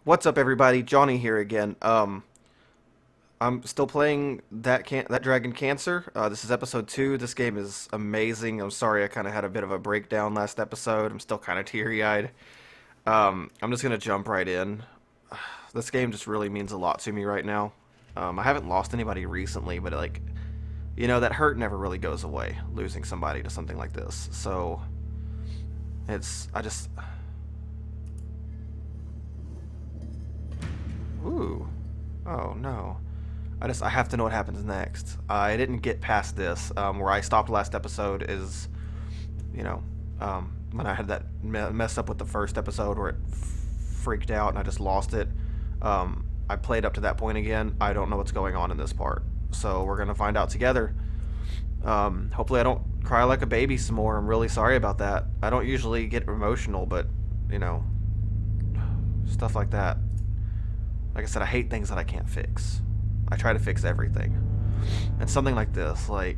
What's up, everybody? Jonnii here again. I'm still playing that Dragon Cancer. This is episode 2. This game is amazing. I'm sorry I kind of had a bit of a breakdown last episode. I'm still kind of teary-eyed. I'm just gonna jump right in. This game just really means a lot to me right now. I haven't lost anybody recently, but that hurt never really goes away, losing somebody to something like this. So, I just... Ooh. Oh, no. I have to know what happens next. I didn't get past this. Where I stopped last episode is, when I had that mess up with the first episode where it freaked out and I just lost it. I played up to that point again. I don't know what's going on in this part. So we're going to find out together. Hopefully I don't cry like a baby some more. I'm really sorry about that. I don't usually get emotional, but, stuff like that. Like I said, I hate things that I can't fix. I try to fix everything. And something like this, like...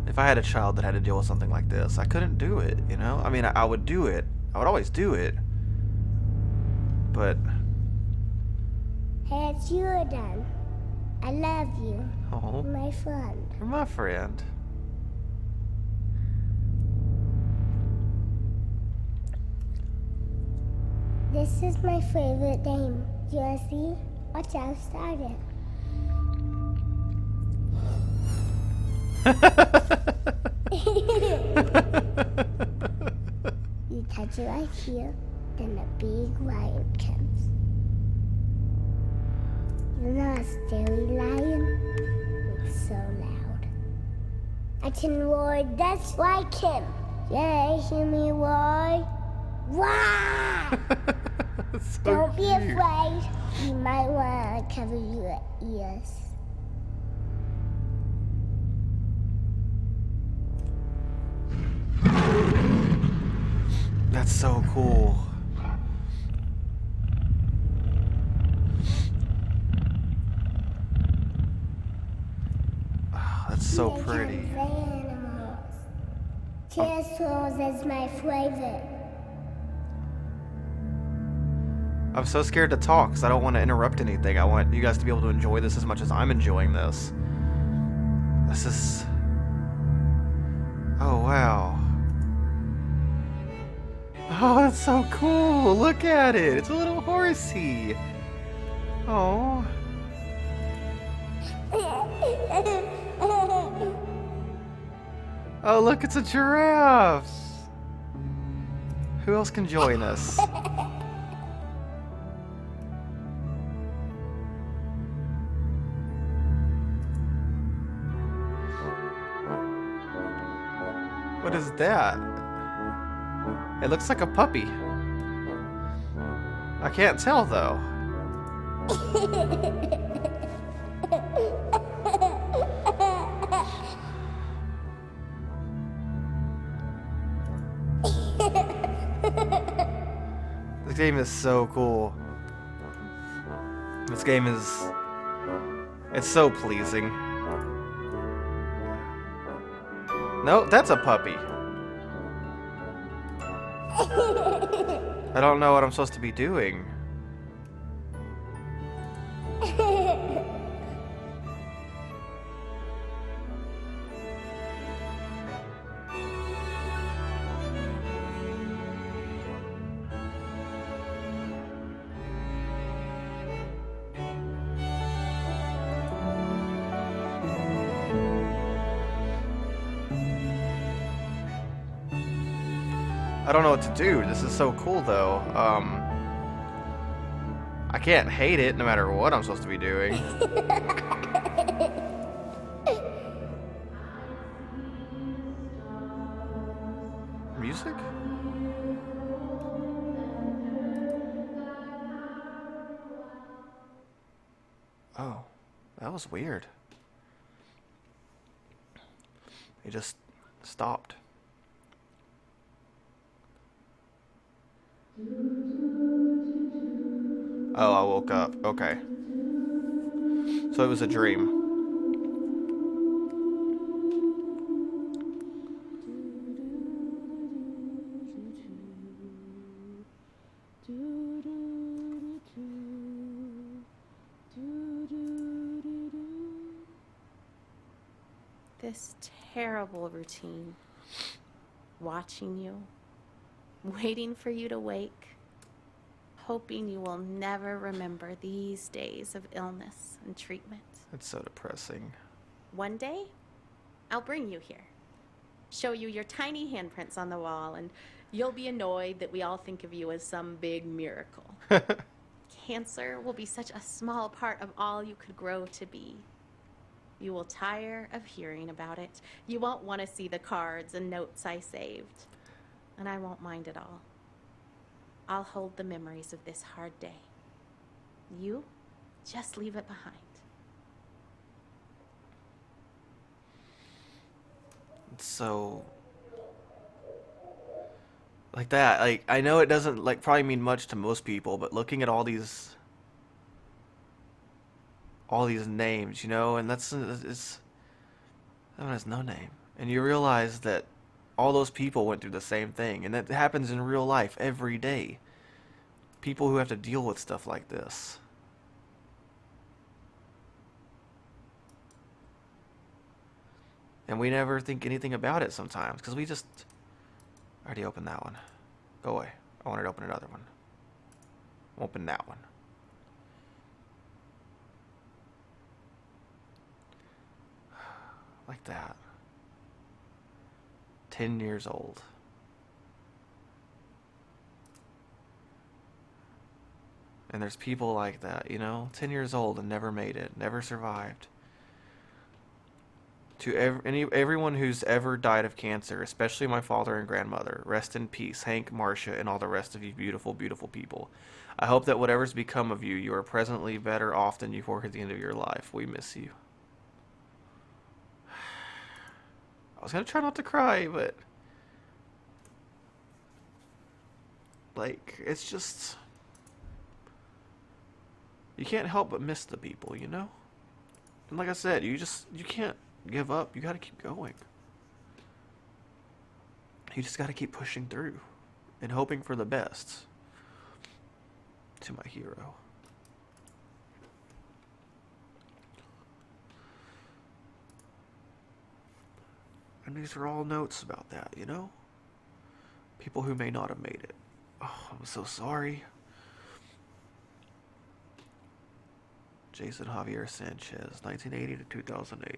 If I had a child that had to deal with something like this, I couldn't do it, you know? I mean, I would do it. I would always do it. But... Hey, it's you again. I love you. Oh. You're my friend. You're my friend. This is my favorite game. You wanna see? Watch how I started. You touch it right here, then a big lion comes. You know a scary lion? It's so loud. I can roar just like him. Yeah, hear me roar? Wow! So Don't be cute. afraid. You might want to cover your ears. That's so cool. Oh, that's so Here pretty. comes the animals. Pterosaurs is my favorite. I'm so scared to talk because I don't want to interrupt anything. I want you guys to be able to enjoy this as much as I'm enjoying this. This is... Oh, wow. Oh, that's so cool. Look at it. It's a little horsey. Oh. Oh, look, it's a giraffe. Who else can join us? What is that? It looks like a puppy. I can't tell though. This game is so cool. This game is... It's so pleasing. No, that's a puppy. I don't know what I'm supposed to be doing. I don't know what to do. This is so cool, though. I can't hate it no matter what I'm supposed to be doing. Music? Oh, that was weird. It just stopped. Oh, I woke up. Okay. So it was a dream. this terrible routine, watching you, waiting for you to wake, hoping you will never remember these days of illness and treatment. It's so depressing. One day, I'll bring you here, show you your tiny handprints on the wall, and you'll be annoyed that we all think of you as some big miracle. Cancer will be such a small part of all you could grow to be. You will tire of hearing about it. You won't want to see the cards and notes I saved. And I won't mind at all. I'll hold the memories of this hard day. You just leave it behind. So like that, like I know it doesn't like probably mean much to most people, but looking at all these names, you know, and that one has no name, and you realize that all those people went through the same thing, and that happens in real life every day. People who have to deal with stuff like this. And we never think anything about it sometimes, because we just... I already opened that one. Go away. I wanted to open another one. Open that one. Like that. 10 years old. And there's people like that, you know? 10 years old and never made it. Never survived. To everyone who's ever died of cancer, especially my father and grandmother, rest in peace, Hank, Marcia, and all the rest of you beautiful, beautiful people. I hope that whatever's become of you, you are presently better off than you were at the end of your life. We miss you. I was gonna try not to cry, but... like, it's just... you can't help but miss the people, you know? And like I said, you can't give up. You gotta keep going. You just gotta keep pushing through and hoping for the best. To my hero. And these are all notes about that, you know? People who may not have made it. Oh, I'm so sorry. Jason Javier Sanchez, 1980 to 2008.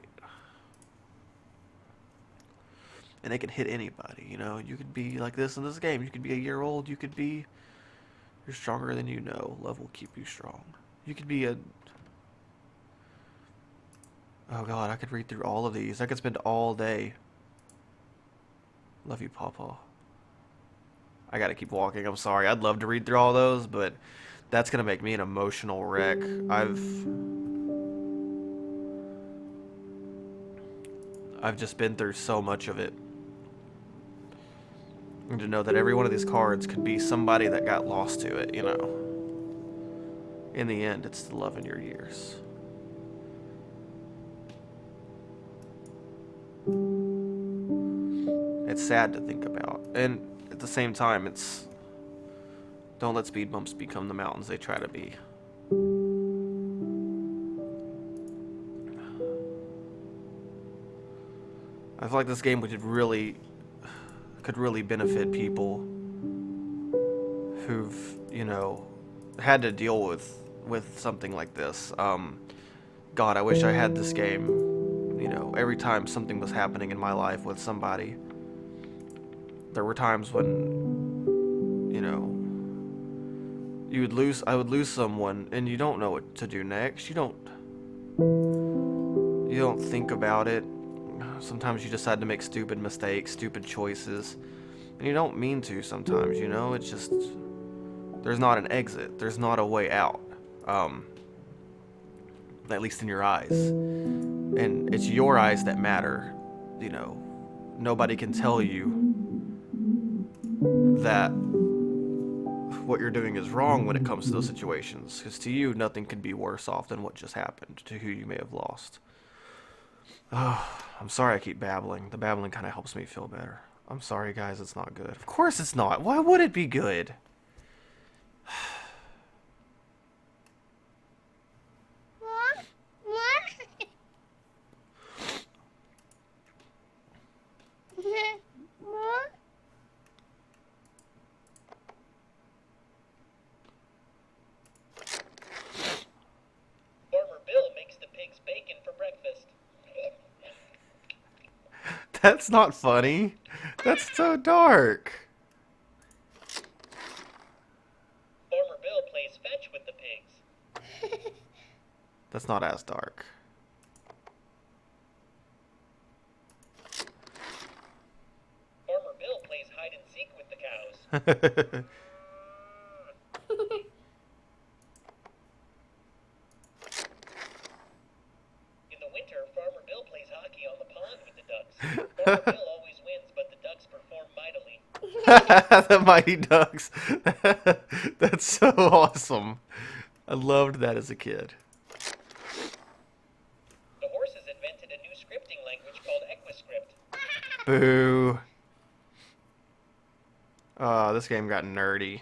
And they can hit anybody, you know? You could be like this in this game. You could be a year old. You could be... you're stronger than you know. Love will keep you strong. You could be a... oh god, I could read through all of these. I could spend all day. Love you, Pawpaw. I gotta keep walking. I'm sorry. I'd love to read through all those, but that's gonna make me an emotional wreck. I've just been through so much of it. And to know that every one of these cards could be somebody that got lost to it, you know. In the end, it's the love in your years. It's sad to think about. And at the same time, it's... don't let speed bumps become the mountains they try to be. I feel like this game could really benefit people who've, you know, had to deal with something like this. God, I wish I had this game, you know, every time something was happening in my life with somebody. There were times when, you know, I would lose someone and you don't know what to do next. You don't think about it. Sometimes you decide to make stupid mistakes, stupid choices, and you don't mean to sometimes, you know? It's just, there's not an exit. There's not a way out. At least in your eyes. And it's your eyes that matter, you know? Nobody can tell you that what you're doing is wrong when it comes to those situations. Because to you, nothing could be worse off than what just happened to who you may have lost. Oh, I'm sorry I keep babbling. The babbling kind of helps me feel better. I'm sorry, guys, it's not good. Of course it's not. Why would it be good? That's not funny. That's so dark. Farmer Bill plays fetch with the pigs. That's not as dark. Farmer Bill plays hide and seek with the cows. In the winter, Farmer Bill plays hockey on the pond with the ducks. Farmer Bill always wins, but the ducks perform mightily. The Mighty Ducks. That's so awesome. I loved that as a kid. The horses invented a new scripting language called Equiscript. Boo. Oh, this game got nerdy.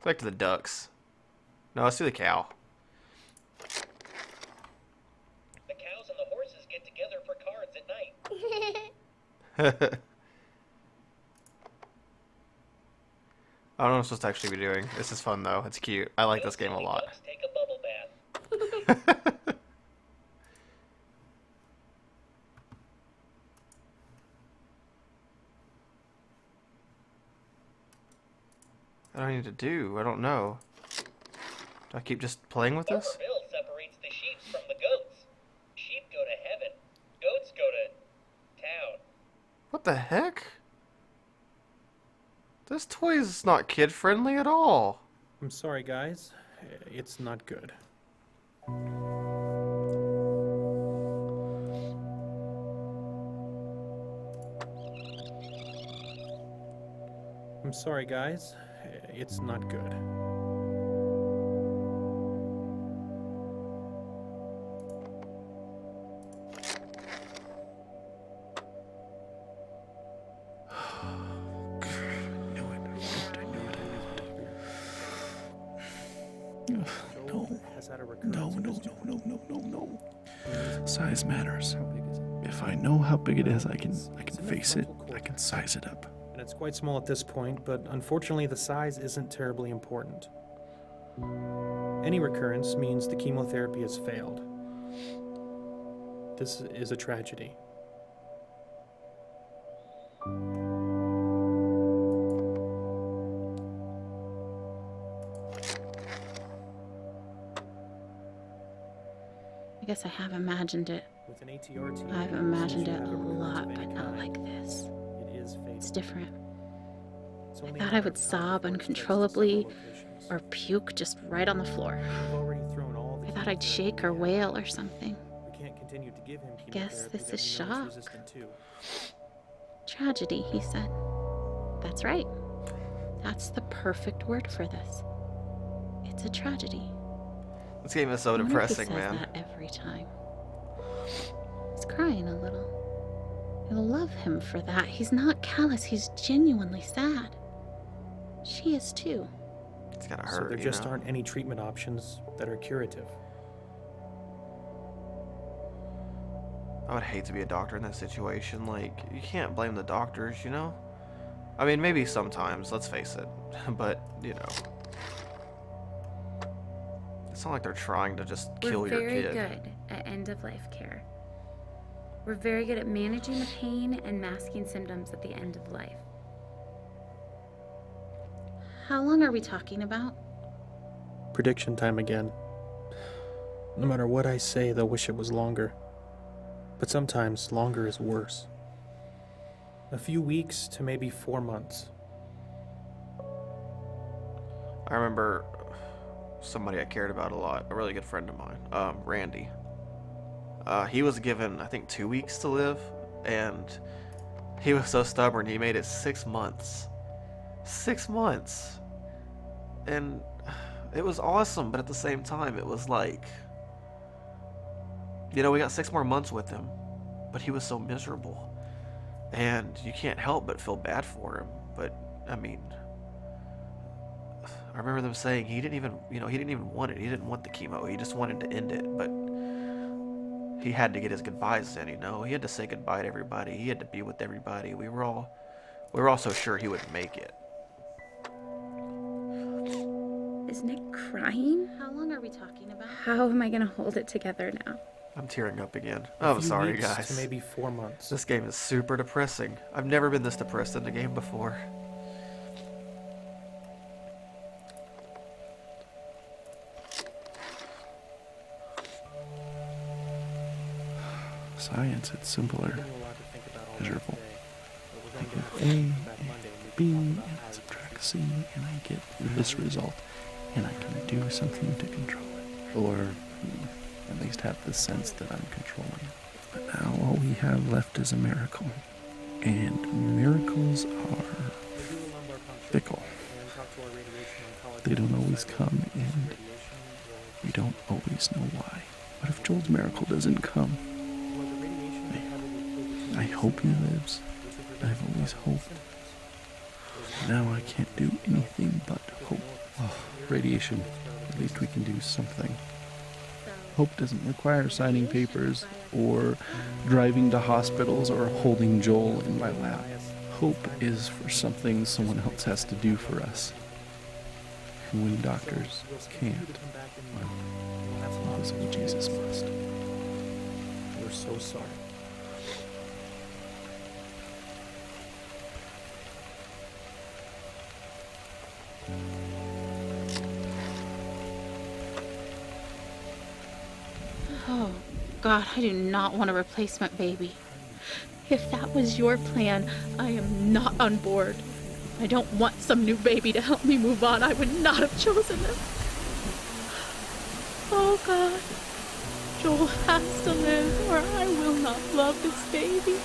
Back to the ducks. No, let's do the cow. The cows and the horses get together for cards at night. I don't know what I'm supposed to actually be doing. This is fun though. It's cute. I like this game a lot. Ducks take a bubble bath. What do I need to do? I don't know. Do I keep just playing with Farmer this? Bill separates the sheep from the goats. Sheep go to heaven. Goats go to town. What the heck? This toy is not kid friendly at all. I'm sorry, guys. It's not good. I'm sorry, guys. It's not good. No. Size matters. If I know how big it is, I can face it. I can size it up. And it's quite small at this point, but unfortunately the size isn't terribly important. Any recurrence means the chemotherapy has failed. This is a tragedy. I guess I have imagined it. With an ATR team, I've imagined it a lot, but not like this. It is fatal. It's different. It's I only thought a I matter would of time sob before it spreads to uncontrollably several locations. or puke just right on the floor. We've already thrown all the I thought I'd chemotherapy shake or we have. wail or something. We can't continue to give him Guess chemotherapy this that is we know shock. he's resistant to. Tragedy, he said. That's right. That's the perfect word for this. It's a tragedy. This game is so I wonder if depressing, he says man. that every time. He's crying a little. I love him for that. He's not callous. He's genuinely sad. She is too. It's gotta So hurt, there you just know? aren't any treatment options that are curative. I would hate to be a doctor in that situation. Like, you can't blame the doctors, you know? I mean, maybe sometimes, let's face it. But, you know. It's not like they're trying to just kill We're your very kid. good at end-of-life care. We're very good at managing the pain and masking symptoms at the end of life. How long are we talking about? Prediction time again. No matter what I say, they'll wish it was longer. But sometimes longer is worse. A few weeks to maybe 4 months. I remember somebody I cared about a lot, a really good friend of mine, Randy. He was given, I think, 2 weeks to live, and he was so stubborn, he made it 6 months. 6 months! And it was awesome, but at the same time, it was like, you know, we got 6 more months with him, but he was so miserable. And you can't help but feel bad for him. But, I mean, I remember them saying he didn't even, you know, he didn't even want it. He didn't want the chemo. He just wanted to end it. But he had to get his goodbyes in, you know. He had to say goodbye to everybody. He had to be with everybody. We were all so sure he would make it. Is Nick crying? How long are we talking about? How am I gonna hold it together now? I'm tearing up again. A I'm few sorry, weeks guys. to maybe 4 months. This game is super depressing. I've never been this depressed in a game before. Science, it's simpler, I've been a lot to think about all measurable. day, but we're I going put to A come back and Monday and B we can and talk about how subtract C and I get this result and I can do something to control it. Or at least have the sense that I'm controlling it. But now all we have left is a miracle. And miracles are fickle. They don't always come and we don't always know why. What if Joel's miracle doesn't come? I hope he lives. I've always hoped. Now I can't do anything but hope. Oh, radiation. At least we can do something. Hope doesn't require signing papers or driving to hospitals or holding Joel in my lap. Hope is for something someone else has to do for us. And when doctors can't, well, invisible Jesus must. We're so sorry. Oh, God, I do not want a replacement baby. If that was your plan, I am not on board. I don't want some new baby to help me move on. I would not have chosen this. Oh, God. Joel has to live, or I will not love this baby.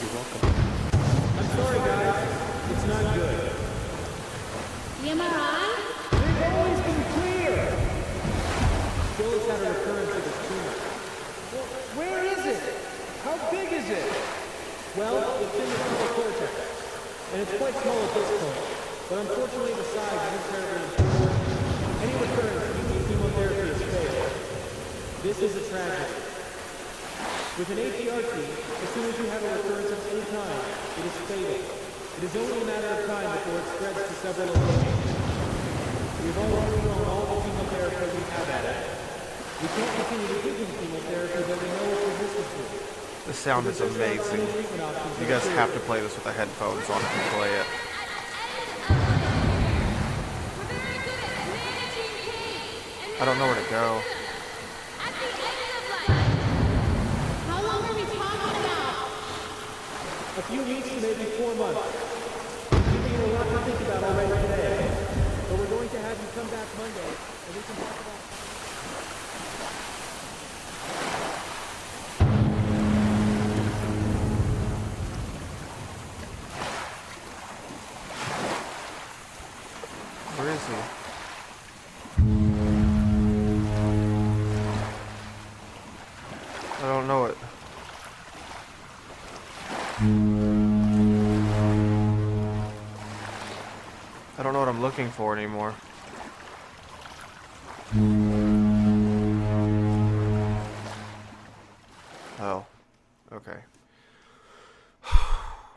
You're welcome. I'm sorry, guys. It's not good. The MRI? They've always been clear. Joel has had a recurrence of his tumor. Well, where is it? How big is it? Well, it's in the frontal cortex, and it's quite small at this point. But unfortunately, the size isn't terribly important. Any recurrence using chemotherapy is fatal. This is a tragedy. With an ATRT, as soon as you have a recurrence of any kind, it is fatal. It is only a matter of time before it spreads to several locations. We've already thrown all the chemotherapy we have at it. We can't continue to give him chemotherapy that we know it's resistant to. The sound is amazing. You guys have to play this with the headphones on if you play it. I don't know where to go. How long are we talking about? A few weeks to maybe 4 months. We've given you a lot to think about already today. But we're going to have you come back Monday, and we can talk about... Where is he? I don't know it. I don't know what I'm looking for anymore. Oh, okay.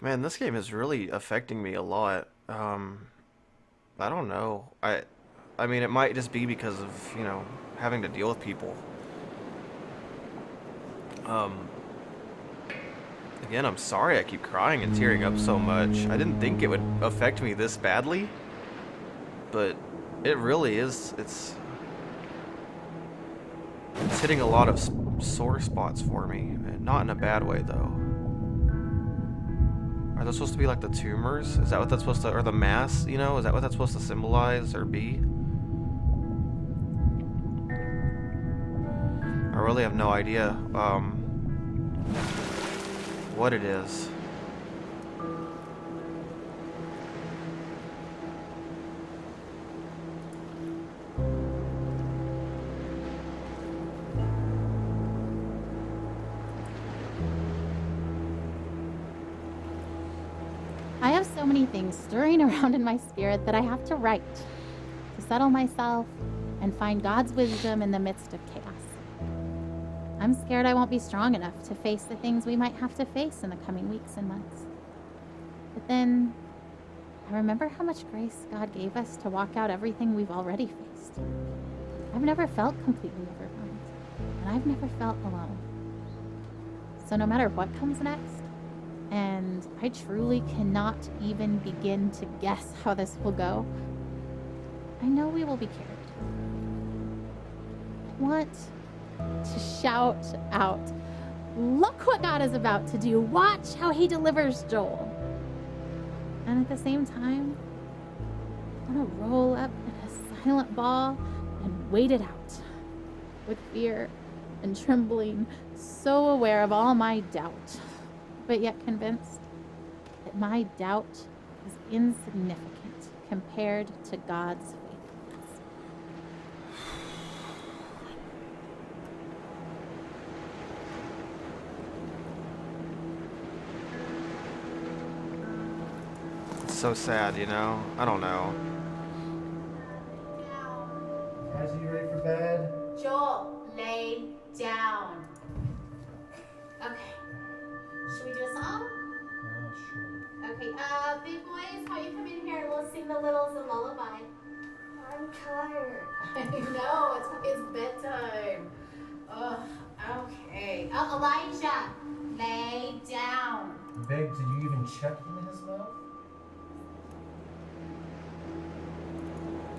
Man, this game is really affecting me a lot. I don't know. I mean, it might just be because of, you know, having to deal with people. Again, I'm sorry I keep crying and tearing up so much. I didn't think it would affect me this badly, but it really is. It's hitting a lot of sore spots for me. Not in a bad way, though. Are those supposed to be like the tumors? Is that what that's supposed to, or the mass, you know? Is that what that's supposed to symbolize or be? I really have no idea what it is. I have so many things stirring around in my spirit that I have to write to settle myself and find God's wisdom in the midst of chaos. I'm scared I won't be strong enough to face the things we might have to face in the coming weeks and months. But then I remember how much grace God gave us to walk out everything we've already faced. I've never felt completely overwhelmed, and I've never felt alone. So no matter what comes next, and I truly cannot even begin to guess how this will go, I know we will be carried. I want to shout out, look what God is about to do. Watch how he delivers Joel. And at the same time, I want to roll up in a silent ball and wait it out with fear and trembling, so aware of all my doubt, but yet convinced that my doubt is insignificant compared to God's faithfulness. It's so sad, you know? I don't know. Guys, are you ready for bed? Joel, lay down. Okay. Should we do a song? Sure. Okay, big boys, how you come in here? We'll sing the littles a lullaby. I'm tired. I know, it's bedtime. Ugh, okay. Elijah, lay down. Babe, did you even check into his love?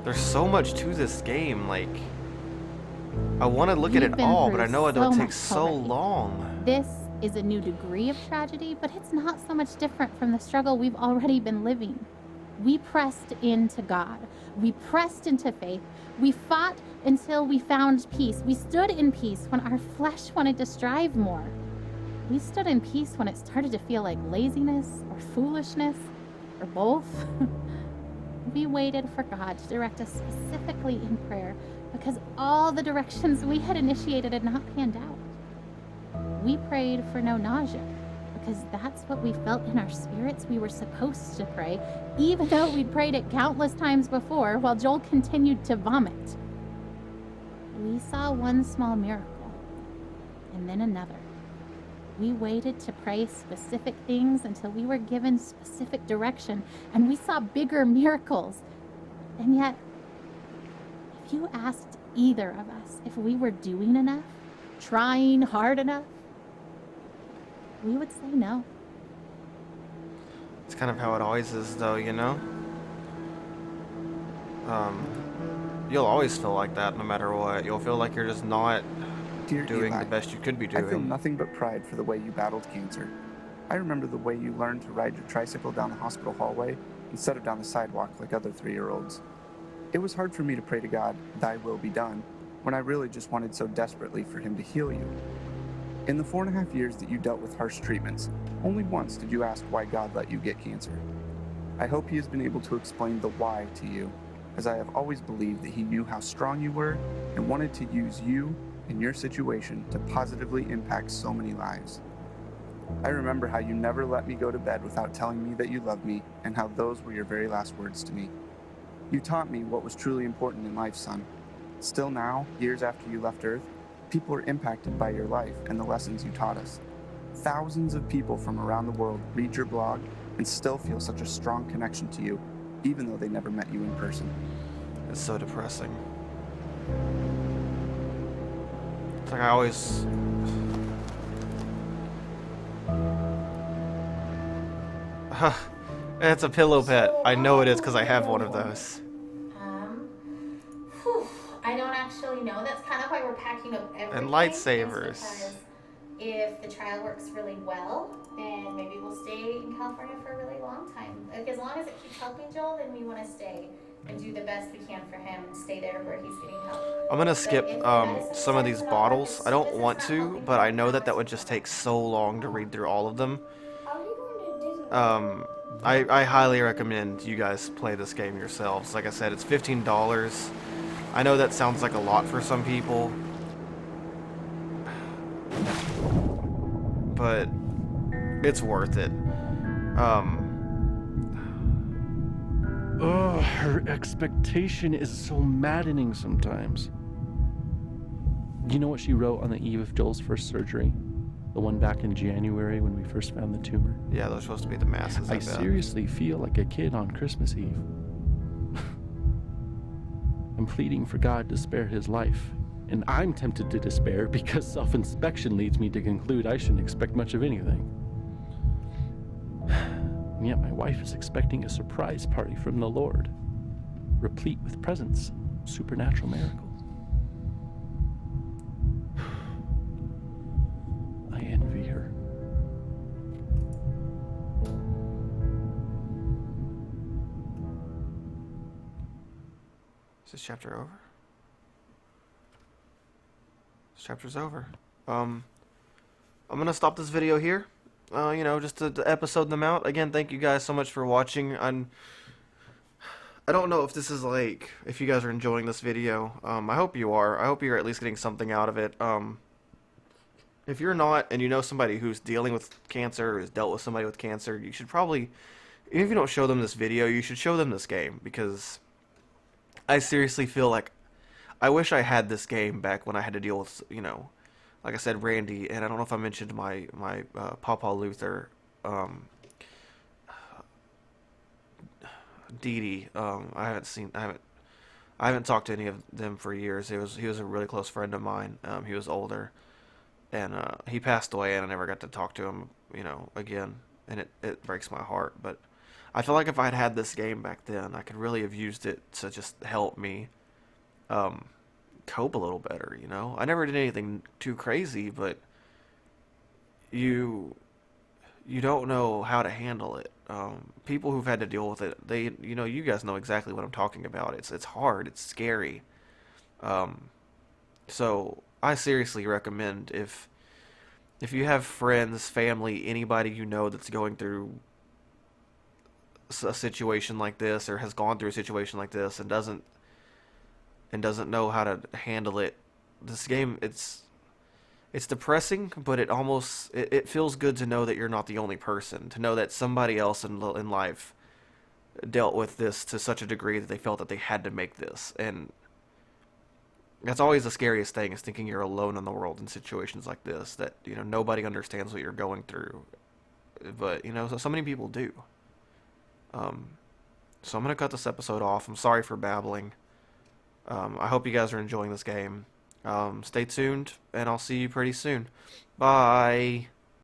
There's so much to this game, like... I want to look at We've it been all, but through I know it so would take much so already. long. This is a new degree of tragedy, but it's not so much different from the struggle we've already been living. We pressed into God. We pressed into faith. We fought until we found peace. We stood in peace when our flesh wanted to strive more. We stood in peace when it started to feel like laziness or foolishness or both. We waited for God to direct us specifically in prayer because all the directions we had initiated had not panned out. We prayed for no nausea because that's what we felt in our spirits we were supposed to pray, even though we'd prayed it countless times before while Joel continued to vomit. We saw one small miracle and then another. We waited to pray specific things until we were given specific direction, and we saw bigger miracles. And yet, if you asked either of us if we were doing enough, trying hard enough, we would say no. It's kind of how it always is, though, you know? You'll always feel like that no matter what. You'll feel like you're just not Dear doing Eli, the best you could be I feel doing. nothing but pride for the way you battled cancer. I remember the way you learned to ride your tricycle down the hospital hallway instead of down the sidewalk like other 3-year-olds. It was hard for me to pray to God, "Thy will be done," when I really just wanted so desperately for him to heal you. In the 4.5 years that you dealt with harsh treatments, only once did you ask why God let you get cancer. I hope he has been able to explain the why to you, as I have always believed that he knew how strong you were and wanted to use you in your situation to positively impact so many lives. I remember how you never let me go to bed without telling me that you loved me and how those were your very last words to me. You taught me what was truly important in life, son. Still now, years after you left Earth, people are impacted by your life and the lessons you taught us. Thousands of people from around the world read your blog and still feel such a strong connection to you, even though they never met you in person. It's so depressing. It's like I always... It's a pillow pet. I know it is because I have one of those. I don't actually know. That's kind of why we're packing up everything. And lightsabers. Because if the trial works really well, then maybe we'll stay in California for a really long time. Like, as long as it keeps helping Joel, then we want to stay and do the best we can for him and stay there where he's getting help. I'm gonna But skip if the medicine some of starts these to not work, bottles. it's I don't just want not to, helping but I him. know that would just take so long to read through all of them. Are we going to Disney? I highly recommend you guys play this game yourselves. Like I said, it's $15. I know that sounds like a lot for some people, but it's worth it. Her expectation is so maddening sometimes. You know what she wrote on the eve of Joel's first surgery? The one back in January when we first found the tumor? Yeah, those are supposed to be the masses, I I bet. seriously feel like a kid on Christmas Eve. I'm pleading for God to spare his life And I'm tempted to despair because self-inspection leads me to conclude I shouldn't expect much of anything. And yet my wife is expecting a surprise party from the Lord, replete with presents and supernatural miracles. I envy her. Is this chapter over? This chapter's over. I'm gonna stop this video here. Just to episode them out. Again, thank you guys so much for watching. I don't know if this is if you guys are enjoying this video. I hope you are. I hope you're at least getting something out of it. If you're not, and you know somebody who's dealing with cancer, or has dealt with somebody with cancer, you should probably, even if you don't show them this video, you should show them this game, because I seriously feel like I wish I had this game back when I had to deal with, like I said, Randy, and I don't know if I mentioned my Papa Luther, Dee Dee. I haven't talked to any of them for years. He was a really close friend of mine. He was older, and he passed away, and I never got to talk to him, again, and it breaks my heart. But I feel like if I had had this game back then, I could really have used it to just help me cope a little better. I never did anything too crazy, but you don't know how to handle it. People who've had to deal with it, you guys know exactly what I'm talking about. It's hard, it's scary. So I seriously recommend, if you have friends, family, anybody you know that's going through a situation like this, or has gone through a situation like this, and doesn't know how to handle it, this game, it's depressing, but it feels good to know that you're not the only person, to know that somebody else in life dealt with this to such a degree that they felt that they had to make this. And that's always the scariest thing, is thinking you're alone in the world in situations like this, that nobody understands what you're going through, but so many people do. So I'm gonna cut this episode off. I'm sorry for babbling. I hope you guys are enjoying this game. Stay tuned, and I'll see you pretty soon. Bye.